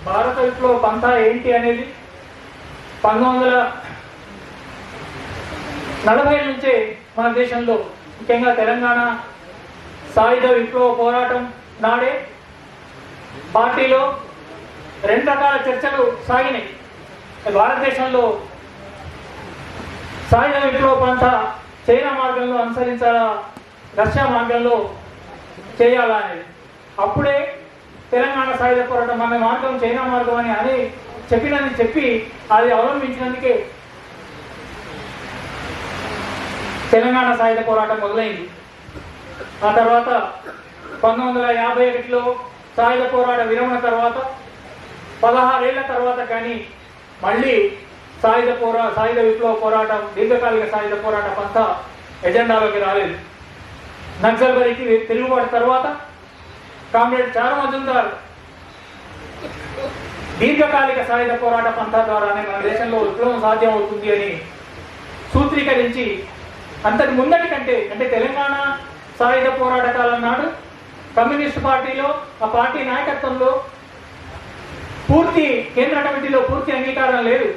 భారత విప్లవ పంథా ఏంటి అనేది 1940 నుంచే మన దేశంలో ముఖ్యంగా తెలంగాణ సాయుధ విప్లవ పోరాటం నాడే పార్టీలో రెండు రకాల చర్చలు సాగినాయి. భారతదేశంలో సాయుధ విప్లవ పంథా చైనా మార్గంలో అనుసరించాలా, రష్యా మార్గంలో చేయాలా అనేది. అప్పుడే తెలంగాణ సాయుధ పోరాటం మన మార్గం చైనా మార్గం అని చెప్పి అది అవలంబించినందుకే తెలంగాణ సాయుధ పోరాటం మొదలైంది. ఆ తర్వాత 1951లో సాయుధ పోరాట విరమణ తర్వాత 16 ఏళ్ల తర్వాత కానీ మళ్ళీ సాయుధ విప్లవ పోరాటం, దీర్ఘకాలిక సాయుధ పోరాట పంథా ఎజెండాలోకి రాలేదు. నక్సల్బరీకి తిరుగుబాటు తర్వాత కామ్రేడ్ చారు మజుందార్ దీర్ఘకాలిక సాయుధ పోరాట పంథా ద్వారానే మన దేశంలో విప్లవం సాధ్యం అవుతుంది అని సూత్రీకరించి అంతటి ముందటి కంటే అంటే తెలంగాణ సాయుధ పోరాట కాలం నాడు కమ్యూనిస్టు పార్టీలో ఆ పార్టీ నాయకత్వంలో పూర్తి కేంద్ర కమిటీలో పూర్తి అంగీకారం లేదు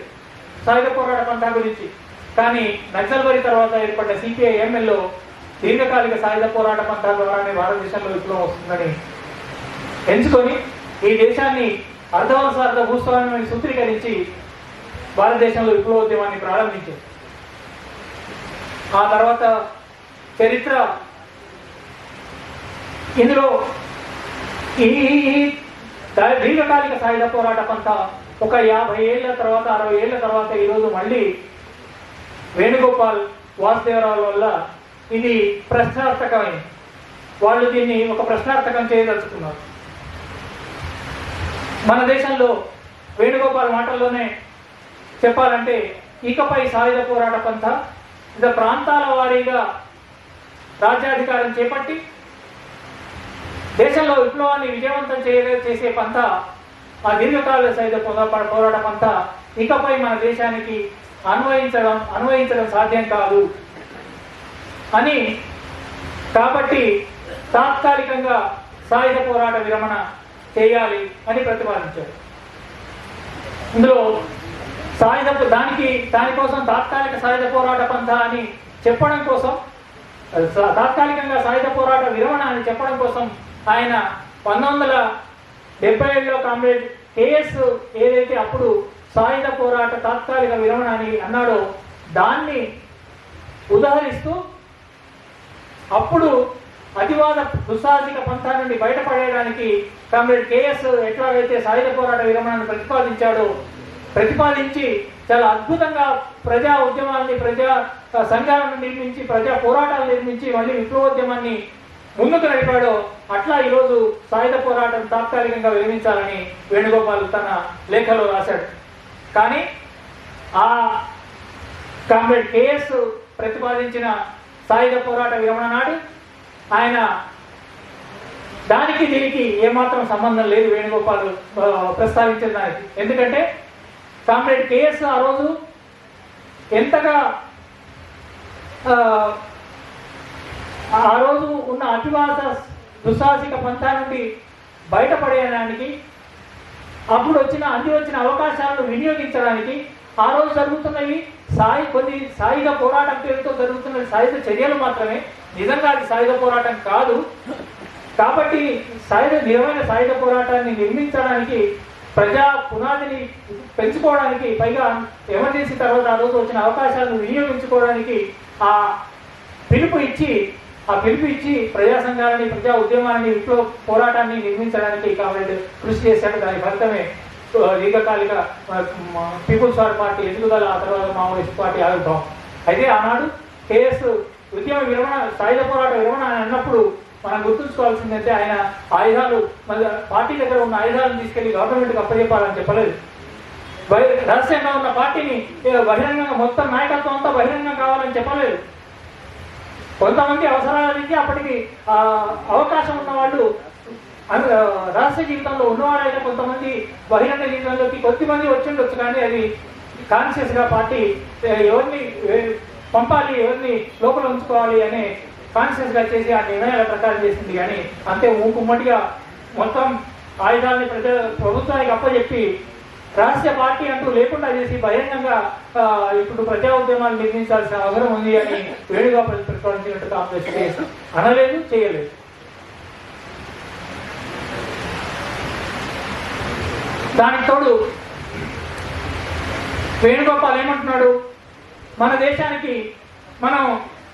సాయుధ పోరాట పంథా గురించి. కానీ నక్సల్బరీ తర్వాత ఏర్పడ్డ CPI-MLలో దీర్ఘకాలిక సాయుధ పోరాట పంథా ద్వారానే భారతదేశంలో విప్లవం వస్తుందని ఎంచుకొని ఈ దేశాన్ని అర్ధవలసార్థ భూస్వామ్యాన్ని సూత్రీకరించి భారతదేశంలో విప్లవోద్యమాన్ని ప్రారంభించారు. ఆ తర్వాత చరిత్ర ఇందులో ఈ దీర్ఘకాలిక సాయుధ పోరాట పంథా ఒక 50 ఏళ్ల తర్వాత 60 ఏళ్ల తర్వాత ఈరోజు మళ్ళీ వేణుగోపాల్ వాసుదేవరావు వల్ల ఇది ప్రశ్నార్థకమైంది. వాళ్ళు దీన్ని ఒక ప్రశ్నార్థకం చేయదలుచుకున్నారు. మన దేశంలో వేణుగోపాల్ మాటల్లోనే చెప్పాలంటే ఇకపై సాయుధ పోరాట పంథా ప్రాంతాల వారీగా రాజ్యాధికారం చేపట్టి దేశంలో విప్లవాన్ని విజయవంతం చేసే పంథా ఆ దీర్ఘకాలిక సాయుధ పోరాట పంథా ఇకపై మన దేశానికి అన్వయించడం సాధ్యం కాదు అని, కాబట్టి తాత్కాలికంగా సాయుధ పోరాట విరమణ చేయాలి అని ప్రతిపాదించారు. ఇందులో దానికోసం తాత్కాలిక సాయుధ పోరాట పంథా అని చెప్పడం కోసం, తాత్కాలికంగా సాయుధ పోరాట విరమణ అని చెప్పడం కోసం ఆయన 1977లో కామ్రేడ్ KS ఏదైతే అప్పుడు సాయుధ పోరాట తాత్కాలిక విరమణ అని అన్నాడో దాన్ని ఉదాహరిస్తూ అప్పుడు అతివాద దుస్సాహసిక పంథా నుండి బయటపడేయడానికి కామ్రేడ్ KS ఎట్లాగైతే సాయుధ పోరాట విరమణను ప్రతిపాదించి చాలా అద్భుతంగా ప్రజా ఉద్యమాన్ని, ప్రజా సంఘాలను నిర్మించి, ప్రజా పోరాటాలు నిర్మించి మళ్ళీ విప్లవోద్యమాన్ని ముందుకు నడిపాడో అట్లా ఈరోజు సాయుధ పోరాటం తాత్కాలికంగా విరమించాలని వేణుగోపాల్ తన లేఖలో రాశాడు. కానీ ఆ కామ్రేడ్ KS ప్రతిపాదించిన సాయుధ పోరాట విరమణ నాడు ఆయన దానికి దీనికి ఏమాత్రం సంబంధం లేదు వేణుగోపాల్ ప్రస్తావించిన దానికి. ఎందుకంటే కామ్రేడ్ KS ఆ రోజు ఎంతగా ఆ రోజు ఉన్న అతివాద దుస్సాహసిక పంథా నుండి బయటపడేయడానికి, అప్పుడు వచ్చిన అవకాశాలను వినియోగించడానికి, ఆ రోజు జరుగుతున్నవి కొన్ని సాయుధ పోరాటం పేరుతో జరుగుతున్న సాయుధ చర్యలు మాత్రమే, నిజంగా అది సాయుధ పోరాటం కాదు. కాబట్టి నిజమైన సాయుధ పోరాటాన్ని నిర్మించడానికి, ప్రజా పునాదిని పెంచుకోవడానికి, పైగా ఎమర్జెన్సీ తర్వాత ఆ రోజు వచ్చిన అవకాశాలను వినియోగించుకోవడానికి ఆ పిలుపు ఇచ్చి ప్రజా సంఘాలని, ప్రజా ఉద్యమాన్ని, విప్లవ పోరాటాన్ని నిర్మించడానికి కామ్రేడ్ కృషి చేశాడు. దాని ఫలితమే దీర్ఘకాలిక పీపుల్స్ వార్ పార్టీ ఎదుగుదల, ఆ తర్వాత మావోయిస్ట్ పార్టీ ఆవిర్భావం. అయితే ఆనాడు KS ఉద్యమ విరమణ, సాయుధ పోరాట విరమణ అని అన్నప్పుడు మనం గుర్తుంచుకోవాల్సిందంటే ఆయన పార్టీ దగ్గర ఉన్న ఆయుధాలను తీసుకెళ్లి గవర్నమెంట్కి అప్పచెప్పాలని చెప్పలేదు. రహస్యంగా ఉన్న పార్టీని బహిరంగంగా మొత్తం నాయకత్వం అంతా బహిరంగంగా కావాలని చెప్పలేదు. కొంతమంది అవసరాలకి అప్పటికి అవకాశం ఉన్న వాళ్ళు రహస్య జీవితంలో ఉన్నవాడైనా కొంతమంది బహిరంగ జీవితంలోకి కొద్దిమంది వచ్చిండొచ్చు. కానీ అది కాన్షియస్గా పార్టీ ఎవరిని పంపాలి, ఎవరిని లోపల ఉంచుకోవాలి అనే కాన్షియస్గా చేసి ఆ నిర్ణయాల ప్రకారం చేసింది. కానీ అంతే మూకుమ్మటిగా మొత్తం ఆయుధాలని ప్రభుత్వానికి అప్పచెప్పి రహస్య పార్టీ అంటూ లేకుండా చేసి బహిరంగంగా ఇప్పుడు ప్రజా ఉద్యమాలు నిర్మించాల్సిన అవసరం ఉంది అని వేణుగోపాల్ ప్రతిపాదించినట్టు కాంగ్రెస్ అనలేదు, చేయలేదు. దానికి తోడు వేణుగోపాల్ ఏమంటున్నాడు, మన దేశానికి మనం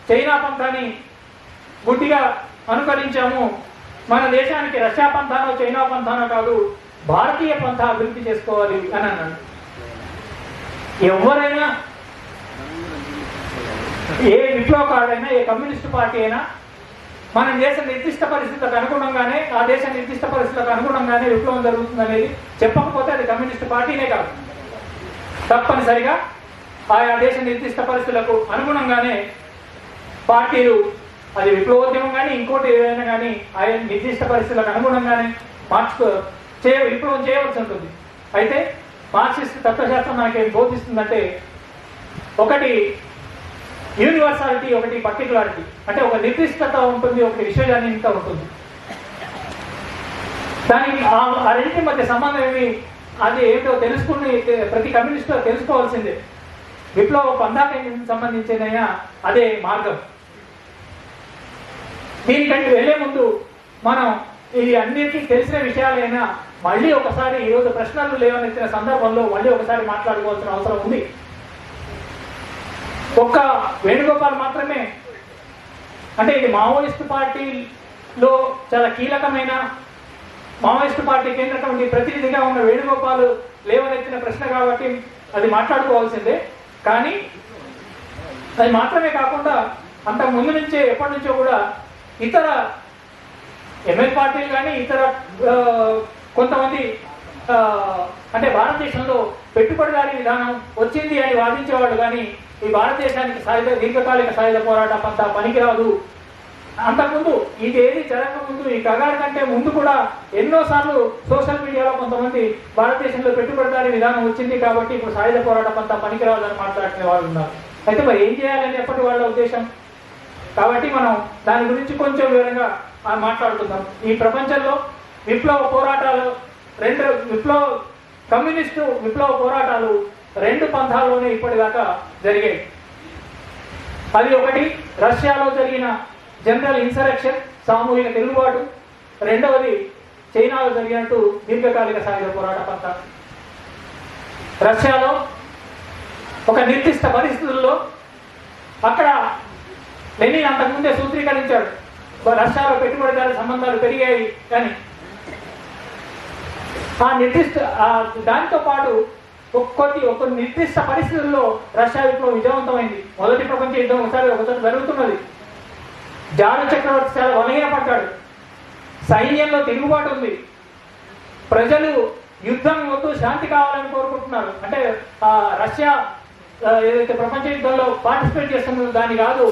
చైనా పంథాని గుడ్డిగా అనుకరించాము, మన దేశానికి రష్యా పంథానో చైనా పంథానో కాదు, భారతీయ పంథ అభివృద్ధి చేసుకోవాలి అని అన్నాడు. ఎవరైనా, ఏ విప్లవకారుడైనా, ఏ కమ్యూనిస్టు పార్టీ అయినా మనం చేసే నిర్దిష్ట పరిస్థితులకు అనుగుణంగానే, ఆ దేశ నిర్దిష్ట పరిస్థితులకు అనుగుణంగానే విప్లవం జరుగుతుందనేది చెప్పకపోతే అది కమ్యూనిస్టు పార్టీనే కాదు. తప్పనిసరిగా ఆయా దేశ నిర్దిష్ట పరిస్థితులకు అనుగుణంగానే పార్టీలు, అది విప్లవోద్యమం కానీ ఇంకోటి ఏదైనా కానీ ఆయా నిర్దిష్ట పరిస్థితులకు అనుగుణంగానే విప్లవం చేయవలసి ఉంటుంది. అయితే మార్క్సిస్ట్ తత్వశాస్త్రం మనకేం బోధిస్తుందంటే, ఒకటి యూనివర్సాలిటీ, ఒకటి పర్టికులారిటీ. అంటే ఒక నిర్దిష్టత ఉంటుంది, ఒకటి విశ్వజనీయత ఉంటుంది. దానికి ఆ రెండింటి మధ్య సంబంధం ఏమి, అది ఏమిటో తెలుసుకుని ప్రతి కమ్యూనిస్టు తెలుసుకోవాల్సిందే. విప్లవ పంథాకి సంబంధించినైనా అదే మార్గం. దీనికంటే వెళ్లే ముందు మనం ఇది అన్నిటికీ తెలిసిన విషయాలైనా మళ్ళీ ఒకసారి ఈరోజు ప్రశ్నలు లేవనెత్తిన సందర్భంలో మళ్ళీ ఒకసారి మాట్లాడుకోవాల్సిన అవసరం ఉంది. ఒక్క వేణుగోపాల్ మాత్రమే, అంటే ఇది మావోయిస్టు పార్టీలో చాలా కీలకమైన, మావోయిస్టు పార్టీ కేంద్ర కమిటీ ప్రతినిధిగా ఉన్న వేణుగోపాల్ లేవనెత్తిన ప్రశ్న కాబట్టి అది మాట్లాడుకోవాల్సిందే. కానీ అది మాత్రమే కాకుండా అంతకు ముందు నుంచే ఎప్పటి నుంచో కూడా ఇతర ఎంఎల్ పార్టీలు కానీ ఇతర కొంతమంది అంటే భారతదేశంలో పెట్టుబడిదారీ విధానం వచ్చింది అని వాదించేవాళ్ళు కానీ ఈ భారతదేశానికి దీర్ఘకాలిక సాయుధ పోరాట పంత పనికిరాదు. అంతకుముందు ఇది ఏది జరగకముందు, ఈ కగారు కంటే ముందు కూడా ఎన్నోసార్లు సోషల్ మీడియాలో కొంతమంది భారతదేశంలో పెట్టుబడిదారీ విధానం వచ్చింది కాబట్టి ఇప్పుడు సాయుధ పోరాట పంత పనికిరాదు అని మాట్లాడుకునే వాళ్ళు ఉన్నారు. అయితే మరి ఏం చేయాలని ఎప్పటి వాళ్ళ ఉద్దేశం. కాబట్టి మనం దాని గురించి కొంచెం వివరంగా మాట్లాడుకుందాం. ఈ ప్రపంచంలో విప్లవ పోరాటాలు కమ్యూనిస్టు విప్లవ పోరాటాలు రెండు పంథాల్లోనే ఇప్పటిదాకా జరిగాయి. అది ఒకటి రష్యాలో జరిగిన జనరల్ ఇన్సరెక్షన్, సామూహిక తిరుగుబాటు. రెండవది చైనాలో జరిగినట్టు దీర్ఘకాలిక సాయుధ పోరాట పంథ. రష్యాలో ఒక నిర్దిష్ట పరిస్థితుల్లో అక్కడ లెనిన్ అంతకుముందే సూత్రీకరించాడు, రష్యాలో పెట్టుబడిదారు సంబంధాలు పెరిగాయి కానీ ఆ నిర్దిష్ట దానితో పాటు ఒక నిర్దిష్ట పరిస్థితుల్లో రష్యా విప్లవం విజయవంతమైంది. మొదటి ప్రపంచ యుద్ధం ఒకసారి జరుగుతున్నది. జారు చక్రవర్తి చాలా బలహీనపడ్డాడు, సైన్యంలో తిరుగుబాటు ఉంది, ప్రజలు యుద్ధం వద్దు శాంతి కావాలని కోరుకుంటున్నారు. అంటే రష్యా ఏదైతే ప్రపంచ యుద్ధంలో పార్టిసిపేట్ చేస్తుందో దాని కాదు,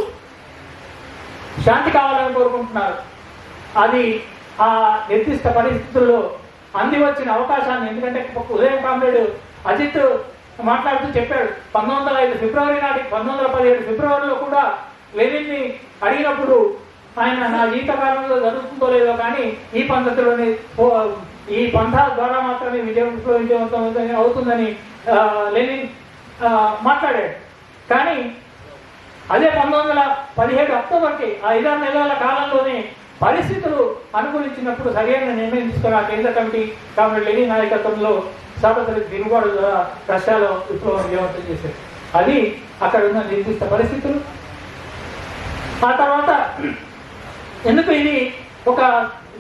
శాంతి కావాలని కోరుకుంటున్నారు. అది ఆ నిర్దిష్ట పరిస్థితుల్లో అంది వచ్చిన అవకాశాన్ని, ఎందుకంటే ఉదయం కామ్రేడ్ అజిత్ మాట్లాడుతూ చెప్పాడు, 1905 ఫిబ్రవరి నాటికి 1917 ఫిబ్రవరిలో కూడా లెనిన్ని అడిగినప్పుడు ఆయన నా జీవితకాలంలో జరుగుతుందో లేదో కానీ ఈ పద్ధతిలోని ఈ పంథ ద్వారా మాత్రమే విజయవంతం అవుతుందని లెనిన్ మాట్లాడాడు. కానీ అదే 1917 అక్టోబర్కి 5-6 నెలల కాలంలోనే పరిస్థితులు అనుకూలించినప్పుడు సరైన నిర్ణయం తీసుకున్న కేంద్ర కమిటీ కామ్రేడ్ లెనిన్ నాయకత్వంలో స్వాతంత్ర తిరుగుబాటు ద్వారా రష్యాలో విప్లవం విజయవంతం చేశారు. అది అక్కడ ఉన్న నిర్దిష్ట పరిస్థితులు. ఆ తర్వాత ఎందుకు ఇది ఒక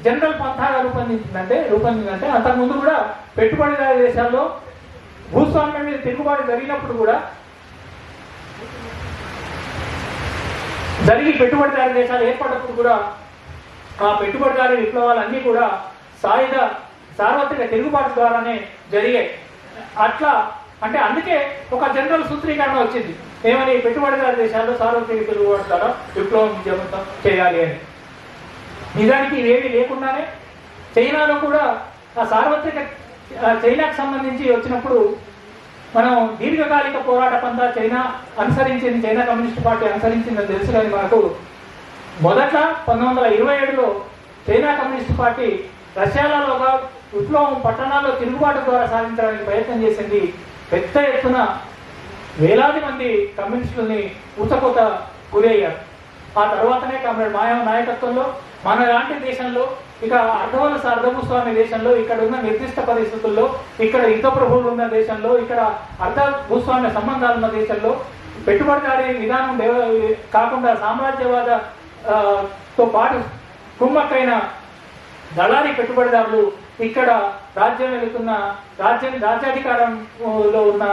జనరల్ పంథాగా రూపొందిందంటే అంతకుముందు కూడా పెట్టుబడిదారీ దేశాల్లో భూస్వామ్యం మీద తిరుగుబాటు జరిగినప్పుడు కూడా పెట్టుబడిదారీ దేశాలు ఏర్పడినప్పుడు కూడా ఆ పెట్టుబడిదారీ విప్లవాలన్నీ కూడా సార్వత్రిక తిరుగుబాటు ద్వారానే జరిగాయి. అట్లా అంటే అందుకే ఒక జనరల్ సూత్రీకరణ వచ్చింది, ఏమని పెట్టుబడిదారీ దేశాల్లో సార్వత్రిక తిరుగుబాటు ద్వారా విప్లవం విజయవంతం చేయాలి అని. నిజానికి ఇవేమీ లేకుండానే చైనాలో కూడా ఆ సార్వత్రిక చైనాకు సంబంధించి వచ్చినప్పుడు మనం దీర్ఘకాలిక పోరాట పంథా చైనా కమ్యూనిస్ట్ పార్టీ అనుసరించిందని తెలుసు. కానీ మనకు మొదట 1927లో చైనా కమ్యూనిస్ట్ పార్టీ రష్యాలో విప్లవం పట్టణాల్లో తిరుగుబాటు ద్వారా సాధించడానికి ప్రయత్నం చేసింది. పెద్ద ఎత్తున వేలాది మంది కమ్యూనిస్టులని ఊచకోత గురయ్యారు. ఆ తర్వాతనే కామ్రేడ్ మాయవ నాయకత్వంలో మన లాంటి దేశంలో, ఇక అర్ధవలస అర్ధభూస్వామి దేశంలో, ఇక్కడ ఉన్న నిర్దిష్ట పరిస్థితుల్లో, ఇక్కడ యుద్ధ ప్రభువులు ఉన్న దేశంలో, ఇక్కడ అర్ధ భూస్వామ్య సంబంధాలు ఉన్న దేశంలో పెట్టుబడిదారీ విధానం కాకుండా సామ్రాజ్యవాద తో పాటు కుమ్మక్కైన దళారీ పెట్టుబడిదారులు ఇక్కడ రాజ్యం వెళుతున్న రాజ్యాధికారంలో ఉన్న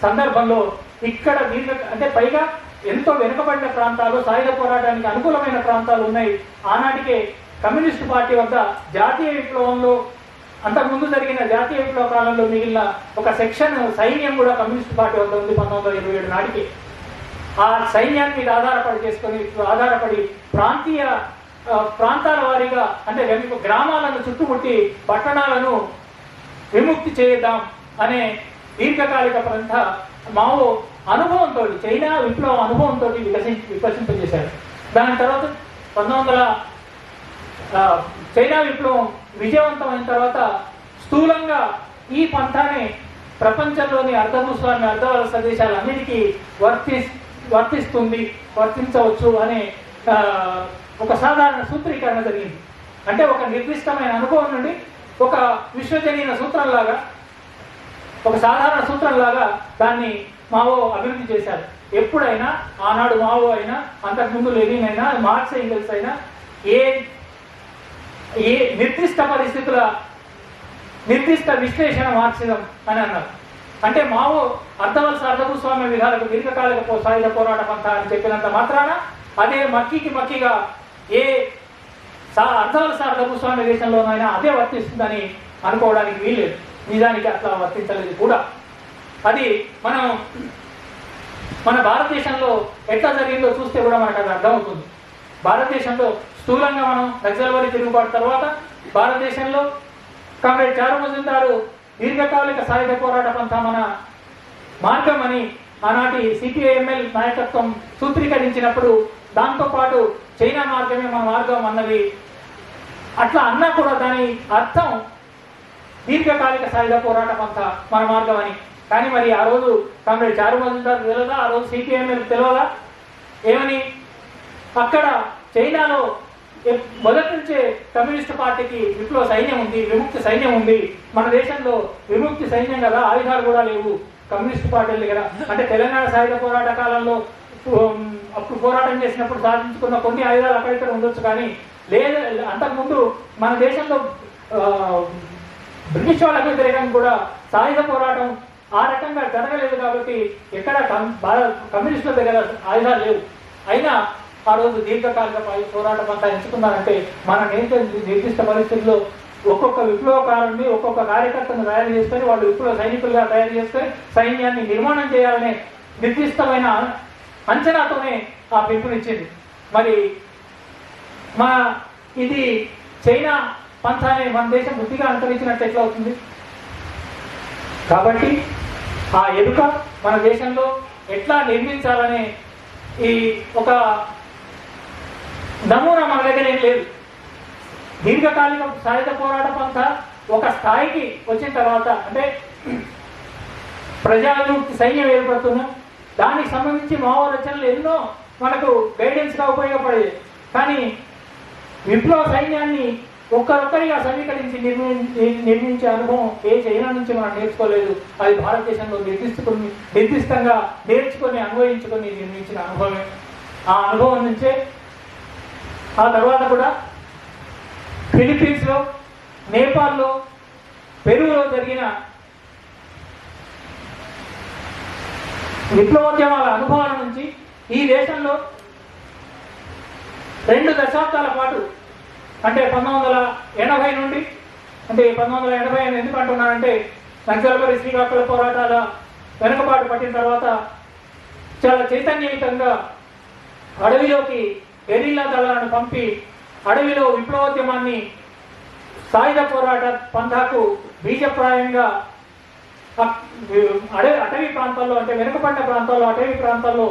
సందర్భంలో ఇక్కడ అంటే పైగా ఎంతో వెనుకబడిన ప్రాంతాలు, సాయుధ పోరాటానికి అనుకూలమైన ప్రాంతాలు ఉన్నాయి. ఆనాటికే కమ్యూనిస్టు పార్టీ వద్ద జాతీయ విప్లవంలో అంతకుముందు జరిగిన జాతీయ విప్లవ కాలంలో మిగిలిన ఒక సెక్షన్ సైన్యం కూడా కమ్యూనిస్టు పార్టీ వద్ద ఉంది 1927 నాటికి. ఆ సైన్యాన్ని మీద ఆధారపడి ప్రాంతాల వారీగా అంటే గ్రామాలను చుట్టుముట్టి పట్టణాలను విముక్తి చేద్దాం అనే దీర్ఘకాలిక పంథ మావో అనుభవంతో, చైనా విప్లవ అనుభవంతో వికసింపజేశారు. దాని తర్వాత చైనా విప్లవం విజయవంతమైన తర్వాత స్థూలంగా ఈ పంథాన్ని ప్రపంచంలోని అర్ధభూస్వామ్య అర్ధవలస దేశాలన్నిటికీ వర్తించవచ్చు అనే ఒక సాధారణ సూత్రీకరణ జరిగింది. అంటే ఒక నిర్దిష్టమైన అనుభవం నుండి ఒక విశ్వజనీయ సూత్రంలాగా, ఒక సాధారణ సూత్రంలాగా దాన్ని మావో అభివృద్ధి చేశారు. ఎప్పుడైనా ఆనాడు మావో అయినా, అంతకుముందు లెనిన్ అయినా, మార్క్స్ ఎంగెల్స్ అయినా ఏ నిర్దిష్ట పరిస్థితుల నిర్దిష్ట విశ్లేషణ మార్క్సిజం అని అన్నారు. అంటే మావో అర్ధవలస అర్ధభూస్వామ్య విధాలకు దీర్ఘకాలిక సాయుధ పోరాట పంథ అని చెప్పినంత మాత్రాన అదే మక్కిగా ఏ అర్ధవలస అర్ధభూస్వామ్య దేశంలోనైనా అదే వర్తిస్తుందని అనుకోవడానికి వీల్లేదు. నిజానికి అట్లా వర్తించలేదు కూడా. అది మన భారతదేశంలో ఎట్లా జరిగిందో చూస్తే కూడా మనకు అది అర్థమవుతుంది. భారతదేశంలో స్థూలంగా మనం నక్సల్బరీ తిరుగుబాటు తర్వాత భారతదేశంలో కామ్రేడ్ చారు మజుందారు దీర్ఘకాలిక సాయుధ పోరాట పంథ మన మార్గం అని ఆనాటి సిపిఐఎంఎల్ నాయకత్వం సూత్రీకరించినప్పుడు దాంతోపాటు చైనా మార్గమే మన మార్గం అన్నది అట్లా అన్నా కూడా దాని అర్థం దీర్ఘకాలిక సాయుధ పోరాట పంథ మన మార్గం అని. కానీ మరి ఆ రోజు కామ్రేడ్ చారు మజుందార్ తెలియదా? ఆ రోజు సిపిఐఎంఎల్ తెలియదా? ఏమని అక్కడ చైనాలో మొదటి నుంచే కమ్యూనిస్టు పార్టీకి విప్లవ సైన్యం ఉంది, విముక్తి సైన్యం ఉంది. మన దేశంలో విముక్తి సైన్యం కదా, ఆయుధాలు కూడా లేవు కమ్యూనిస్టు పార్టీల దగ్గర. అంటే తెలంగాణ సాయుధ పోరాట కాలంలో అప్పుడు పోరాటం చేసినప్పుడు సాధించుకున్న కొన్ని ఆయుధాలు అక్కడిక్కడ ఉండొచ్చు, కానీ లేదు అంతకుముందు మన దేశంలో బ్రిటిష్ వాళ్ళకు వ్యతిరేకంగా కూడా సాయుధ పోరాటం ఆ రకంగా జరగలేదు. కాబట్టి ఎక్కడ కమ్యూనిస్టుల దగ్గర ఆయుధాలు లేవు. అయినా ఆ రోజు దీర్ఘకాలిక పోరాట పంథ ఎంచుకున్నారంటే మన నిర్దిష్ట పరిస్థితుల్లో ఒక్కొక్క విప్లవకారుని, ఒక్కొక్క కార్యకర్తను తయారు చేసుకొని వాళ్ళు విప్లవ సైనికులుగా తయారు చేసుకొని సైన్యాన్ని నిర్మాణం చేయాలనే నిర్దిష్టమైన అంచనాతోనే ఆ పిలుపునిచ్చింది. మరి ఇది చైనా పంథాన్ని మన దేశం బుద్ధిగా అనుసరించినట్టు ఎట్లా అవుతుంది? కాబట్టి ఆ ఎరుక మన దేశంలో ఎట్లా నిర్మించాలనే ఈ ఒక నమూనా మన దగ్గర ఏం లేదు. దీర్ఘకాలిక సాయుధ పోరాట పంథ ఒక స్థాయికి వచ్చిన తర్వాత అంటే ప్రజావిముక్తి సైన్యం ఏర్పడుతున్నాం, దానికి సంబంధించి మావో రచనలు ఎన్నో మనకు గైడెన్స్గా ఉపయోగపడేది. కానీ విప్లవ సైన్యాన్ని ఒక్కరొక్కరిగా సమీకరించి నిర్మించే అనుభవం ఏ చైనా నుంచి మనం నేర్చుకోలేదు. అది భారతదేశంలో నిర్దిష్టంగా నేర్చుకొని అన్వయించుకొని నిర్మించిన అనుభవమే. ఆ అనుభవం నుంచే ఆ తర్వాత కూడా ఫిలిప్పీన్స్లో, నేపాల్లో, పెరులో జరిగిన విప్లవోద్యమాల అనుభవాల నుంచి ఈ దేశంలో 2 దశాబ్దాల పాటు అంటే 1980 నుండి, అంటే 1980 అని ఎందుకు అంటున్నానంటే నక్సల్బరీ శ్రీకాకుళ పోరాటాల వెనుకబాటు పట్టిన తర్వాత చాలా చైతన్యయుతంగా అడవిలోకి గెరిల్లా దళాలను పంపి అడవిలో విప్లవోద్యమాన్ని సాయుధ పోరాట పంథాకు బీజప్రాయంగా అటవీ ప్రాంతాల్లో అంటే వెనుకబడిన ప్రాంతాల్లో, అటవీ ప్రాంతాల్లో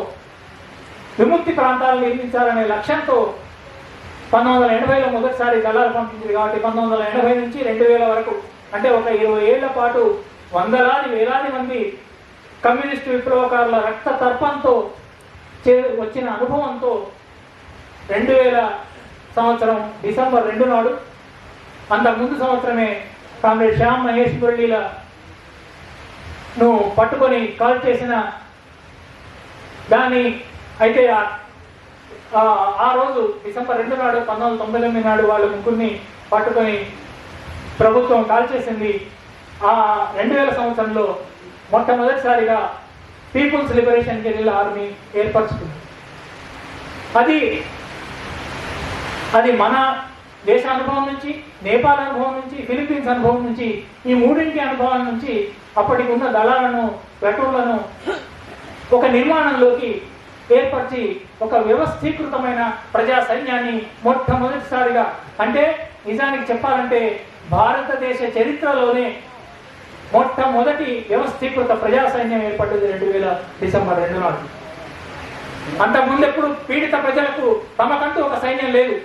విముక్తి ప్రాంతాలను నిర్మించాలనే లక్ష్యంతో 1980లో మొదటిసారి దళాలు పంపించింది. కాబట్టి 1980 నుంచి 2000 వరకు అంటే ఒక 20 ఏళ్ల పాటు వందలాది వేలాది మంది కమ్యూనిస్టు విప్లవకారుల రక్త తర్పంతో వచ్చిన అనుభవంతో 2000 సంవత్సరం డిసెంబర్ 2 నాడు, అంతకుముందు సంవత్సరమే కామ్రేడ్ శ్యామ్ మహేష్ మురళీలను పట్టుకొని కాల్ చేసిన దాన్ని అయితే ఆ రోజు డిసెంబర్ 2 నాడు 1999 నాడు వాళ్ళ ముగ్గురిని పట్టుకొని ప్రభుత్వం కాల్ చేసింది. ఆ 2000 సంవత్సరంలో మొట్టమొదటిసారిగా పీపుల్స్ లిబరేషన్ గెరిల్లా ఆర్మీ ఏర్పరచుకుంది. అది మన దేశ అనుభవం నుంచి, నేపాల్ అనుభవం నుంచి, ఫిలిప్పీన్స్ అనుభవం నుంచి, ఈ మూడింటి అనుభవాల నుంచి అప్పటికి ఉన్న దళాలను, ప్లటూన్లను ఒక నిర్మాణంలోకి ఏర్పరిచి ఒక వ్యవస్థీకృతమైన ప్రజా సైన్యాన్ని మొట్టమొదటిసారిగా, అంటే నిజానికి చెప్పాలంటే భారతదేశ చరిత్రలోనే మొట్టమొదటి వ్యవస్థీకృత ప్రజా సైన్యం ఏర్పడ్డది 2000 డిసెంబర్ 2 నాడు. అంతకుముందు ఎప్పుడు పీడిత ప్రజలకు తమకంటూ ఒక సైన్యం లేదు.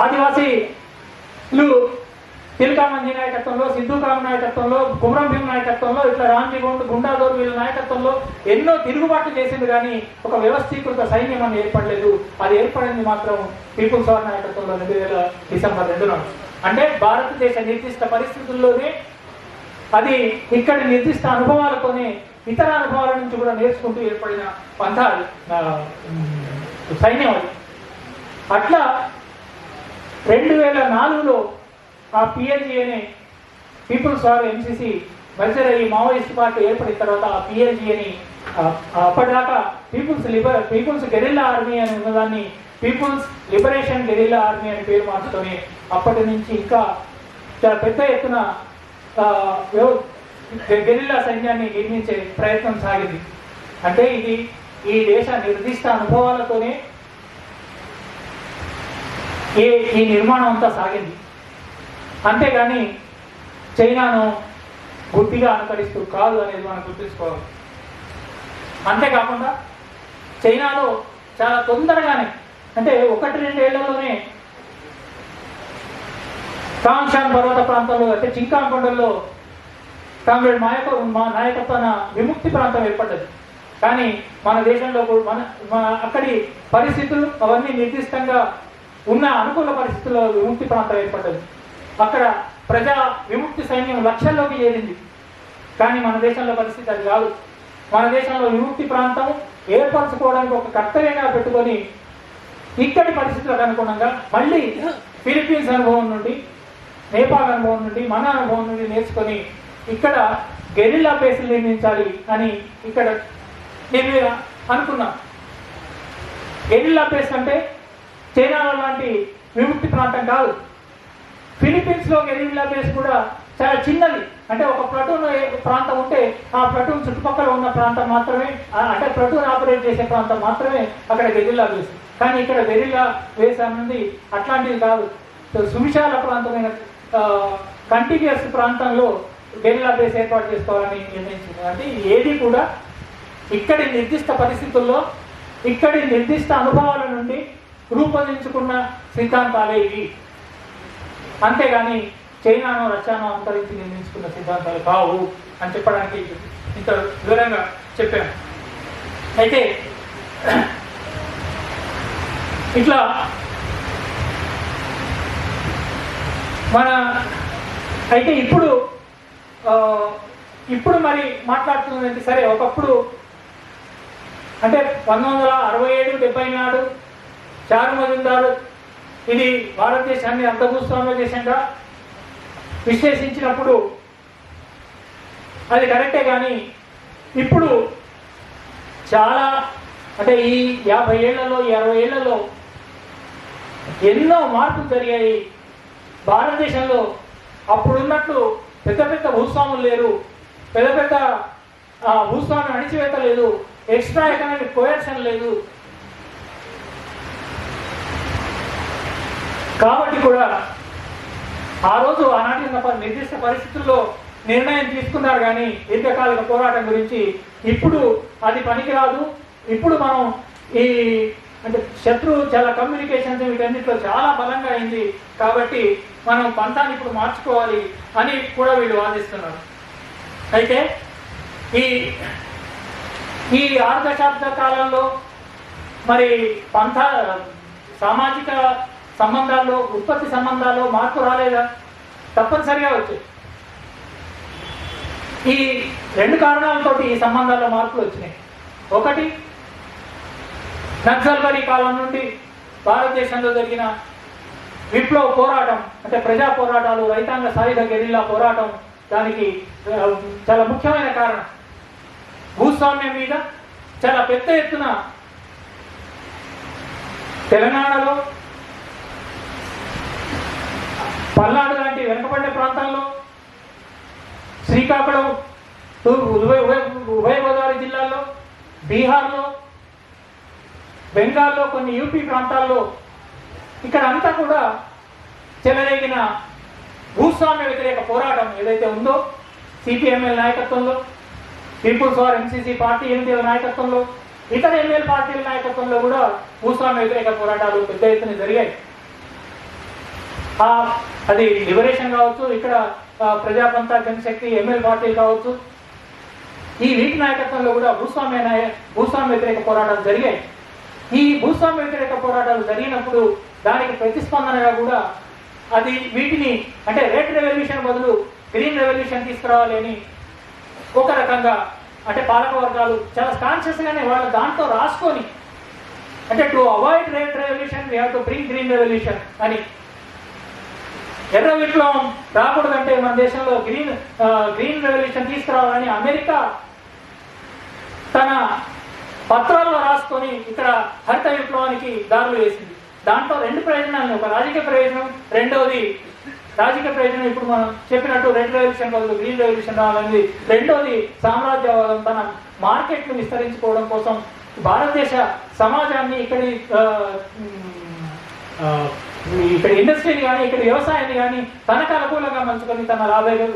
ఆదివాసీలు తిలకామంజీ నాయకత్వంలో, సిద్ధుకామ్ నాయకత్వంలో, కుమరం భీమ్ నాయకత్వంలో, ఇట్లా రామ్జీ గుండాదోర్ వీళ్ళ నాయకత్వంలో ఎన్నో తిరుగుబాట్లు చేసింది, కానీ ఒక వ్యవస్థీకృత సైన్యం అని ఏర్పడలేదు. అది ఏర్పడింది మాత్రం పీపుల్స్ వార్ నాయకత్వంలో 2000 డిసెంబర్ 2 నాడు. అంటే భారతదేశ నిర్దిష్ట పరిస్థితుల్లోనే, అది ఇక్కడి నిర్దిష్ట అనుభవాలతోనే ఇతర అనుభవాల నుంచి కూడా నేర్చుకుంటూ ఏర్పడిన పంథా సైన్యం అది. అట్లా 2004లో ఆ పిఎల్జీ అనే పీపుల్స్ వార్ ఎంసీసీ మర్జర్ అయ్యి మావోయిస్ట్ పార్టీ ఏర్పడిన తర్వాత ఆ పిఎల్జీ అని అప్పటిదాకా పీపుల్స్ గెరిల్లా ఆర్మీ అని ఉన్నదాన్ని పీపుల్స్ లిబరేషన్ గెరిల్లా ఆర్మీ అని పేరు మార్చుకొని అప్పటి నుంచి ఇంకా చాలా పెద్ద ఎత్తున గెరిల్లా సైన్యాన్ని నిర్మించే ప్రయత్నం సాగింది. అంటే ఇది ఈ దేశ నిర్దిష్ట అనుభవాలతోనే ఈ నిర్మాణం అంతా సాగింది. అంతేగాని చైనాను గుడ్డిగా అనుకరిస్తూ కాదు అనేది మనం గుర్తుంచుకోవాలి. అంతేకాకుండా చైనాలో చాలా తొందరగానే, అంటే 1-2 ఏళ్లలోనే కాంగ్షాన్ పర్వత ప్రాంతంలో, అంటే చింకాంగ్ కొండల్లో కామ్రేడ్ మా నాయకత్వాన విముక్తి ప్రాంతం ఏర్పడ్డది. కానీ మన దేశంలో అక్కడి పరిస్థితులు అవన్నీ నిర్దిష్టంగా ఉన్న అనుకూల పరిస్థితుల్లో విముక్తి ప్రాంతం ఏర్పడ్డది. అక్కడ ప్రజా విముక్తి సైన్యం లక్షల్లోకి చేరింది. కానీ మన దేశంలో పరిస్థితి అది కాదు. మన దేశంలో విముక్తి ప్రాంతం ఏర్పరచుకోవడానికి ఒక కర్తవ్యంగా పెట్టుకొని ఇక్కడి పరిస్థితులకు అనుగుణంగా మళ్ళీ ఫిలిప్పీన్స్ అనుభవం నుండి, నేపాల్ అనుభవం నుండి, మన అనుభవం నుండి నేర్చుకొని ఇక్కడ గెరిల్లా బేస్లు నిర్మించాలి అని ఇక్కడ అనుకున్నాం. గెరిల్లా బేస్ అంటే చైనాలో లాంటి విముక్తి ప్రాంతం కాదు. ఫిలిప్పీన్స్లో గెరిల్లా బేస్ కూడా చాలా చిన్నది. అంటే ఒక ప్లటూన్ ప్రాంతం ఉంటే ఆ ప్లటూన్ చుట్టుపక్కల ఉన్న ప్రాంతం మాత్రమే, అంటే ప్లటూన్ ఆపరేట్ చేసే ప్రాంతం మాత్రమే అక్కడ గెరిల్లా బేస్. కానీ ఇక్కడ గెరిల్లా బేస్ అన్నది అట్లాంటిది కాదు. సువిశాల ప్రాంతమైన కంటిన్యూస్ ప్రాంతంలో గెరిల్లా బేస్ ఏర్పాటు చేసుకోవాలని నిర్ణయించింది. అంటే ఏది కూడా ఇక్కడి నిర్దిష్ట పరిస్థితుల్లో, ఇక్కడి నిర్దిష్ట అనుభవాల నుండి రూపొందించుకున్న సిద్ధాంతాలే ఇవి. అంతేగాని చైనాను, రష్యాను అనుసరించి నిర్మించుకున్న సిద్ధాంతాలు కావు అని చెప్పడానికి ఇంత వివరంగా చెప్పాను. అయితే ఇట్లా అయితే ఇప్పుడు మరి మాట్లాడుతున్నది సరే. ఒకప్పుడు అంటే 1967-70 నాడు చారు మజుందారు ఇది భారతదేశాన్ని అర్ధభూస్వామ్య దేశంగా విశ్లేషించినప్పుడు అది కరెక్టే. కానీ ఇప్పుడు చాలా, అంటే ఈ 50 ఏళ్లలో, 60 ఏళ్లలో ఎన్నో మార్పులు జరిగాయి భారతదేశంలో. అప్పుడున్నట్లు పెద్ద పెద్ద భూస్వాములు లేరు, పెద్ద పెద్ద భూస్వామ్యం అణిచివేత లేదు, ఎక్స్ట్రా ఎకనామిక్ కోయర్షన్ లేదు. కాబట్టి కూడా ఆ రోజు ఆనాటి నిర్దిష్ట పరిస్థితుల్లో నిర్ణయం తీసుకున్నారు. కానీ దీర్ఘకాలిక పోరాటం గురించి ఇప్పుడు అది పనికిరాదు. ఇప్పుడు మనం ఈ అంటే శత్రువు చాలా కమ్యూనికేషన్స్ వీటన్నిటిలో చాలా బలంగా అయింది కాబట్టి మనం పంతాన్ని ఇప్పుడు మార్చుకోవాలి అని కూడా వీళ్ళు వాదిస్తున్నారు. అయితే ఈ ఈ 6 దశాబ్ద కాలంలో మరి సామాజిక సంబంధాల్లో ఉత్పత్తి సంబంధాల్లో మార్పు రాలేదా? తప్పనిసరిగా వచ్చాయి. ఈ 2 కారణాలతోటి ఈ సంబంధాల్లో మార్పులు వచ్చినాయి. ఒకటి, నక్సల్బరీ కాలం నుండి భారతదేశంలో జరిగిన విప్లవ పోరాటం, అంటే ప్రజా పోరాటాలు, రైతాంగ సాయుధ గెరిల్లా పోరాటం దానికి చాలా ముఖ్యమైన కారణం. భూస్వామ్యం మీద చాలా పెద్ద ఎత్తున తెలంగాణలో, పల్నాడు లాంటి వెనుకబడిన ప్రాంతాల్లో, శ్రీకాకుళం, ఉభయ గోదావరి జిల్లాల్లో, బీహార్లో, బెంగాల్లో, కొన్ని యూపీ ప్రాంతాల్లో ఇక్కడ అంతా కూడా చెలరేగిన భూస్వామ్య వ్యతిరేక పోరాటం ఏదైతే ఉందో సిపిఎంఎల్ నాయకత్వంలో, people's war MCC party NTR నాయకత్వంలో, ఇతర ఎంఎల్ పార్టీల నాయకత్వంలో కూడా భూస్వామ్య వ్యతిరేక పోరాటాలు పెద్ద ఎత్తున జరిగాయి. అది లిబరేషన్ కావచ్చు, ఇక్కడ ప్రజాపంత జనశక్తి ఎంఎల్ పార్టీలు కావచ్చు, ఈ వీటి నాయకత్వంలో కూడా భూస్వామ్య వ్యతిరేక పోరాటాలు జరిగాయి. ఈ భూస్వామ్య వ్యతిరేక పోరాటాలు జరిగినప్పుడు దానికి ప్రతిస్పందనగా కూడా అది వీటిని అంటే రెడ్ రెవల్యూషన్ బదులు గ్రీన్ రెవల్యూషన్ తీసుకురావాలి అని ఒక రకంగా అంటే పాలక వర్గాలు చాలా కాన్షియస్గానే వాళ్ళు దాంట్లో రాసుకొని అంటే to avoid red revolution we have to bring green revolution అని, ఎర్ర విప్లవం రాకూడదంటే మన దేశంలో గ్రీన్ రెవల్యూషన్ తీసుకురావాలని అమెరికా తన పత్రాల్లో రాసుకొని ఇక్కడ హరిత విప్లవానికి దారులు వేసింది. దాంట్లో 2 ప్రయోజనాలు, ఒక రాజకీయ ప్రయోజనం, రెండవది రాజకీయ ప్రయోజనం ఇప్పుడు మనం చెప్పినట్టు రెడ్ రెవల్యూషన్ బదులు గ్రీన్ రెవల్యూషన్ రావాలనేది, రెండవది సామ్రాజ్యవాదం తన మార్కెట్ను విస్తరించుకోవడం కోసం భారతదేశ సమాజాన్ని ఇక్కడి ఇండస్ట్రీని కానీ ఇక్కడ వ్యవసాయాన్ని కానీ తనకు అనుకూలంగా మలుచుకొని తన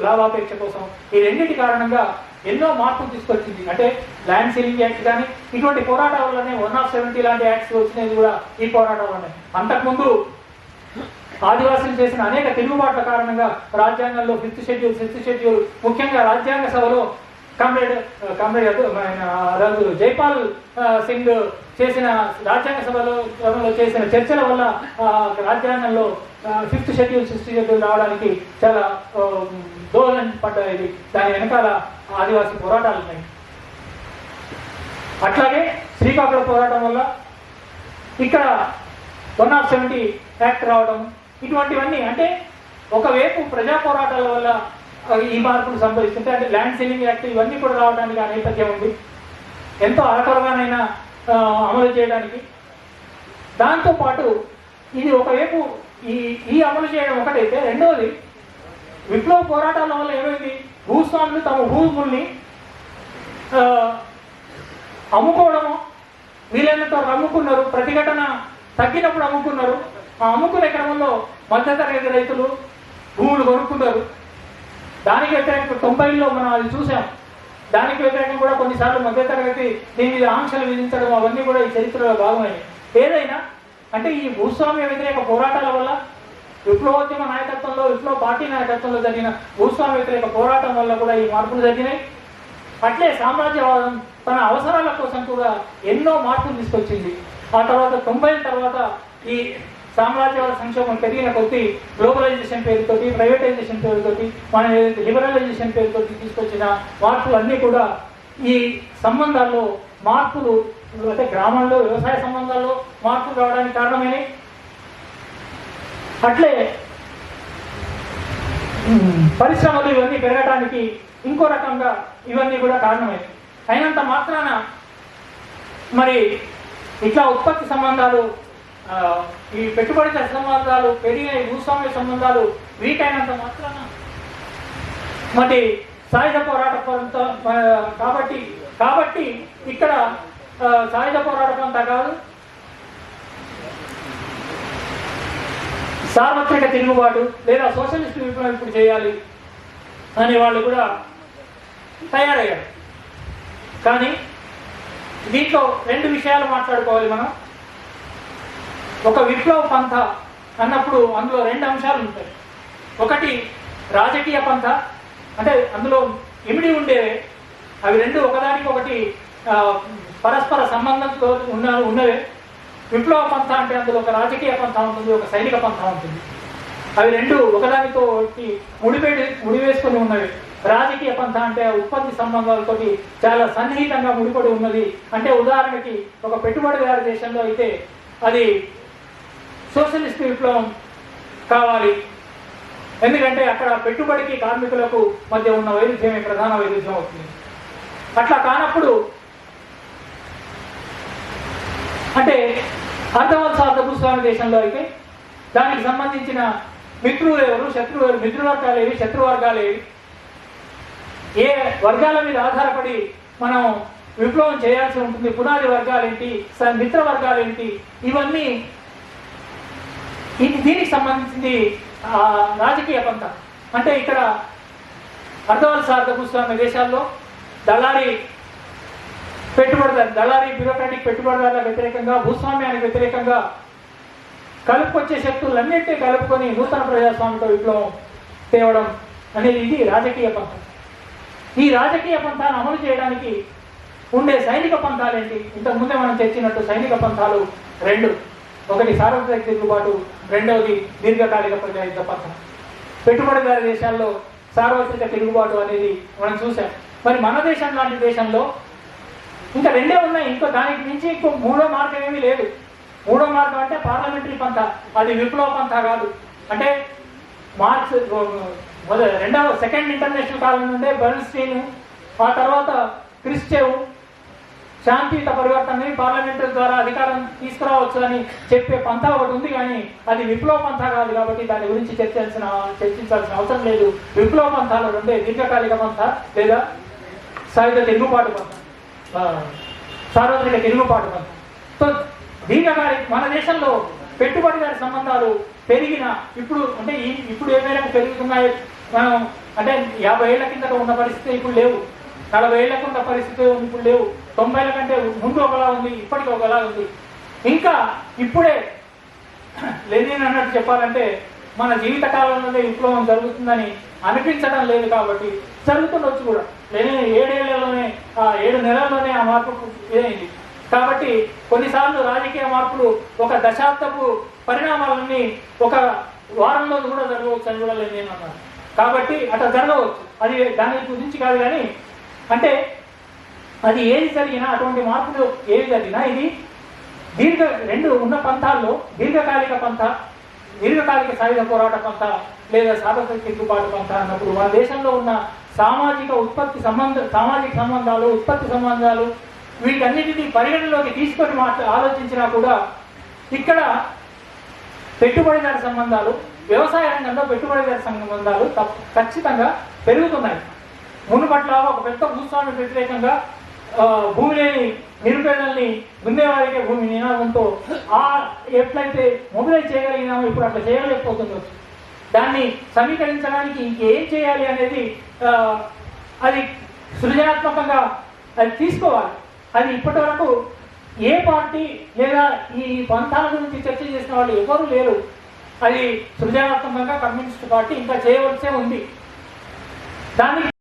లాభాపేక్ష కోసం ఈ రెండింటి కారణంగా ఎన్నో మార్పులు తీసుకొచ్చింది. అంటే ల్యాండ్ సీలింగ్ యాక్ట్ కానీ ఇటువంటి పోరాటాల వల్లనే 170 లాంటి యాక్ట్స్ వచ్చినది కూడా ఈ పోరాటాల వల్లనే. అంతకుముందు ఆదివాసులు చేసిన అనేక తిరుగుబాట్ల కారణంగా రాజ్యాంగంలో 5th షెడ్యూల్ ముఖ్యంగా రాజ్యాంగ సభలో కామ్రేడ్ జైపాల్ సింగ్ చేసిన రాజ్యాంగ సభలో చేసిన చర్చల వల్ల రాజ్యాంగంలో 5th షెడ్యూల్ 6th షెడ్యూల్ రావడానికి చాలా దోహదం పడ్డాయి. దాని వెనకాల ఆదివాసీ పోరాటాలు ఉన్నాయి. అట్లాగే శ్రీకాకుళం పోరాటం వల్ల ఇక్కడ 170 యాక్ట్ రావడం, ఇటువంటివన్నీ అంటే ఒకవైపు ప్రజా పోరాటాల వల్ల ఈ మార్పులు సంభవిస్తుంటే అంటే ల్యాండ్ సీలింగ్ యాక్ట్ ఇవన్నీ కూడా రావడానికి ఆ నేపథ్యం ఉంది, ఎంతో అరకొరగానైనా అమలు చేయడానికి. దాంతోపాటు ఇది ఒకవైపు ఈ అమలు చేయడం ఒకటైతే, రెండవది విప్లవ పోరాటాల వల్ల ఏమైంది, భూస్వాములు తమ భూముల్ని అమ్ముకోవడము వీలైనంత అమ్ముకున్నారు, ప్రతిఘటన తగ్గినప్పుడు అమ్ముకున్నారు. ఆ అమ్ముకునే క్రమంలో మధ్యతరగతి రైతులు భూములు కొనుక్కున్నారు. దానికి వ్యతిరేకంగా 90లో మనం అది చూసాం. దానికి వ్యతిరేకంగా కూడా కొన్నిసార్లు మధ్యతరగతి దీని మీద ఆంక్షలు విధించడం అవన్నీ కూడా ఈ చరిత్రలో భాగమైనవి. ఏదైనా అంటే ఈ భూస్వామ్య వ్యతిరేక పోరాటాల వల్ల విప్లవోద్యమ నాయకత్వంలో, విప్లవ పార్టీ నాయకత్వంలో జరిగిన భూస్వామ్య వ్యతిరేక పోరాటం వల్ల కూడా ఈ మార్పులు జరిగినాయి. అట్లే సామ్రాజ్యవాదం తన అవసరాల కోసం కూడా ఎన్నో మార్పులు తీసుకొచ్చింది. ఆ తర్వాత 90ల తర్వాత ఈ సామ్రాజ్యవాద సంక్షోభం పెరిగిన కొద్దీ గ్లోబలైజేషన్ పేరుతోటి, ప్రైవేటైజేషన్ పేరుతోటి, మన లిబరలైజేషన్ పేరుతోటి తీసుకొచ్చిన మార్పులు అన్నీ కూడా ఈ సంబంధాల్లో మార్పులు అంటే గ్రామంలో వ్యవసాయ సంబంధాల్లో మార్పులు రావడానికి కారణమైనవి. అట్లే పరిశ్రమలు ఇవన్నీ పెరగడానికి ఇంకో రకంగా ఇవన్నీ కూడా కారణమైనవి. అయినంత మాత్రాన మరి ఇట్లా ఉత్పత్తి సంబంధాలు, ఈ పెట్టుబడి సంబంధాలు పెరిగిన భూస్వామ్య సంబంధాలు వీటైనంత మాత్రాన మరి సాయుధ పోరాట కాబట్టి ఇక్కడ సాయుధ పోరాటం అంతా కాదు, సార్వత్రిక తిరుగుబాటు లేదా సోషలిస్ట్ విప్లవం ఇప్పుడు చేయాలి అనే వాళ్ళు కూడా తయారయ్యారు. కానీ దీంట్లో 2 విషయాలు మాట్లాడుకోవాలి మనం. ఒక విప్లవ పంథ అన్నప్పుడు అందులో రెండు అంశాలు ఉంటాయి. ఒకటి రాజకీయ పంథ, అంటే అందులో ఇమిడి ఉండేవే, అవి రెండు ఒకదానికి ఒకటి పరస్పర సంబంధంతో ఉన్నవే. విప్లవ పంథ అంటే అందులో ఒక రాజకీయ పంథ ఉంటుంది, ఒక సైనిక పంథ ఉంటుంది. అవి రెండు ఒకదానితో ముడివేసుకొని ఉన్నవి. రాజకీయ పంథ అంటే ఉత్పత్తి సంబంధాలతోటి చాలా సన్నిహితంగా ముడిపడి ఉన్నది. అంటే ఉదాహరణకి ఒక పెట్టుబడిదారు దేశంలో అయితే అది సోషలిస్ట్ విప్లవం కావాలి, ఎందుకంటే అక్కడ పెట్టుబడికి కార్మికులకు మధ్య ఉన్న వైరుధ్యమే ప్రధాన వైరుధ్యం అవుతుంది. అట్లా కానప్పుడు అంటే అర్ధవత్స అర్ధభూస్వామి దేశంలో అయితే దానికి సంబంధించిన మిత్రులు ఎవరు, శత్రువు ఎవరు, మిత్రువర్గాలు ఏవి, శత్రువర్గాలు ఏవి, ఏ వర్గాల మీద ఆధారపడి మనం విప్లవం చేయాల్సి ఉంటుంది, పునాది వర్గాలు ఏంటి, మిత్ర వర్గాలు ఏంటి, ఇవన్నీ దీనికి సంబంధించింది రాజకీయ పంథ. అంటే ఇక్కడ అర్ధవత్స అర్ధభూస్వామి దేశాల్లో దళారీ బ్యూరోక్రాటిక్ పెట్టుబడిదారులకు వ్యతిరేకంగా, భూస్వామ్యానికి వ్యతిరేకంగా కలుపుకొచ్చే శక్తులన్నింటినీ కలుపుకొని నూతన ప్రజాస్వామిక విప్లవం తేవడం అనేది ఇది రాజకీయ పంథ. ఈ రాజకీయ పంథాన్ని అమలు చేయడానికి ఉండే సైనిక పంథాలు ఏంటి? ఇంతకుముందే మనం చర్చించినట్టు సైనిక పంథాలు రెండు, ఒకటి సార్వత్రిక తిరుగుబాటు, రెండవది దీర్ఘకాలిక ప్రజాయుద్ధ పంథ. పెట్టుబడిదారు దేశాల్లో సార్వత్రిక తిరుగుబాటు అనేది మనం చూసాం. మరి మన దేశం లాంటి దేశంలో ఇంకా రెండే ఉన్నాయి, ఇంకా దానికి మించి ఇంకో మూడో మార్గం ఏమీ లేదు. మూడో మార్గం అంటే పార్లమెంటరీ పంథ, అది విప్లవ పంథ కాదు. అంటే సెకండ్ ఇంటర్నేషనల్ కాలం నుండే బెర్న్స్టీన్, ఆ తర్వాత క్రిస్చెవ్ శాంతియుత పరివర్తనని పార్లమెంటరీ ద్వారా అధికారం తీసుకురావచ్చు అని చెప్పే పంథ ఒకటి ఉంది, కానీ అది విప్లవ పంథ కాదు. కాబట్టి దాని గురించి చర్చించాల్సిన అవసరం లేదు. విప్లవ పంథాలు రెండే, దీర్ఘకాలిక పంథ లేదా సాయుధ తిరుగుబాటు పంథ, సార్వత్రిక తిరుగుబాటు పంథ. సో దీర్ఘకాలిక మన దేశంలో పెట్టుబడిదారి సంబంధాలు పెరిగిన ఇప్పుడు ఏ మేరకు పెరుగుతున్నాయి, మనం అంటే 50 ఏళ్ల కిందట ఉన్న పరిస్థితి ఇప్పుడు లేవు, 40 ఏళ్ల కింద పరిస్థితి ఇప్పుడు లేవు, 90ల కంటే ముందు ఒకలా ఉంది, ఇప్పటికి ఒకలా ఉంది. ఇంకా ఇప్పుడే లెనిన్ అన్నట్టు చెప్పాలంటే మన జీవిత కాలంలోనే విప్లవం జరుగుతుందని అనిపించడం లేదు. కాబట్టి జరుగుతుండొచ్చు కూడా. లెనిన్ 7 నెలల్లోనే ఆ మార్పు ఇదైంది. కాబట్టి కొన్నిసార్లు రాజకీయ మార్పులు ఒక దశాబ్దపు పరిణామాలన్నీ ఒక వారంలో కూడా జరగవచ్చు అని కూడా లెనిన్ అన్నారు. కాబట్టి అట్లా జరగవచ్చు, అది దాని గురించి కాదు. కానీ అంటే అది ఏది జరిగినా, అటువంటి మార్పులు ఏది జరిగినా, ఇది రెండు ఉన్న పంథాల్లో దీర్ఘకాలిక పంథ, దీర్ఘకాలిక సాయుధ పోరాట పంథ లేదా సార్వత్రిక తిరుగుబాటు పంథ అన్నప్పుడు మన దేశంలో ఉన్న సామాజిక సంబంధాలు, ఉత్పత్తి సంబంధాలు, వీటన్నిటినీ పరిగణలోకి తీసుకొని ఆలోచించినా కూడా ఇక్కడ పెట్టుబడిదారు సంబంధాలు, వ్యవసాయ రంగంలో పెట్టుబడిదారు సంబంధాలు ఖచ్చితంగా పెరుగుతున్నాయి. మునుపట్ల ఒక పెద్ద భూస్వామి వ్యతిరేకంగా భూమి లేని నిరుపేదల్ని దున్నేవారికే భూమి నినాదంతో ఎట్లయితే మొబిలైజ్ చేయగలిగినామో ఇప్పుడు అట్లా చేయలేకపోతుండొచ్చు. దాన్ని సమీకరించడానికి ఇంకేం చేయాలి అనేది అది సృజనాత్మకంగా అది తీసుకోవాలి. అది ఇప్పటి వరకు ఏ పార్టీ లేదా ఈ పంథాల గురించి చర్చ చేసిన వాళ్ళు ఎవరు లేరు. అది సృజనాత్మకంగా కమ్యూనిస్ట్ పార్టీ ఇంకా చేయవలసే ఉంది. దానికి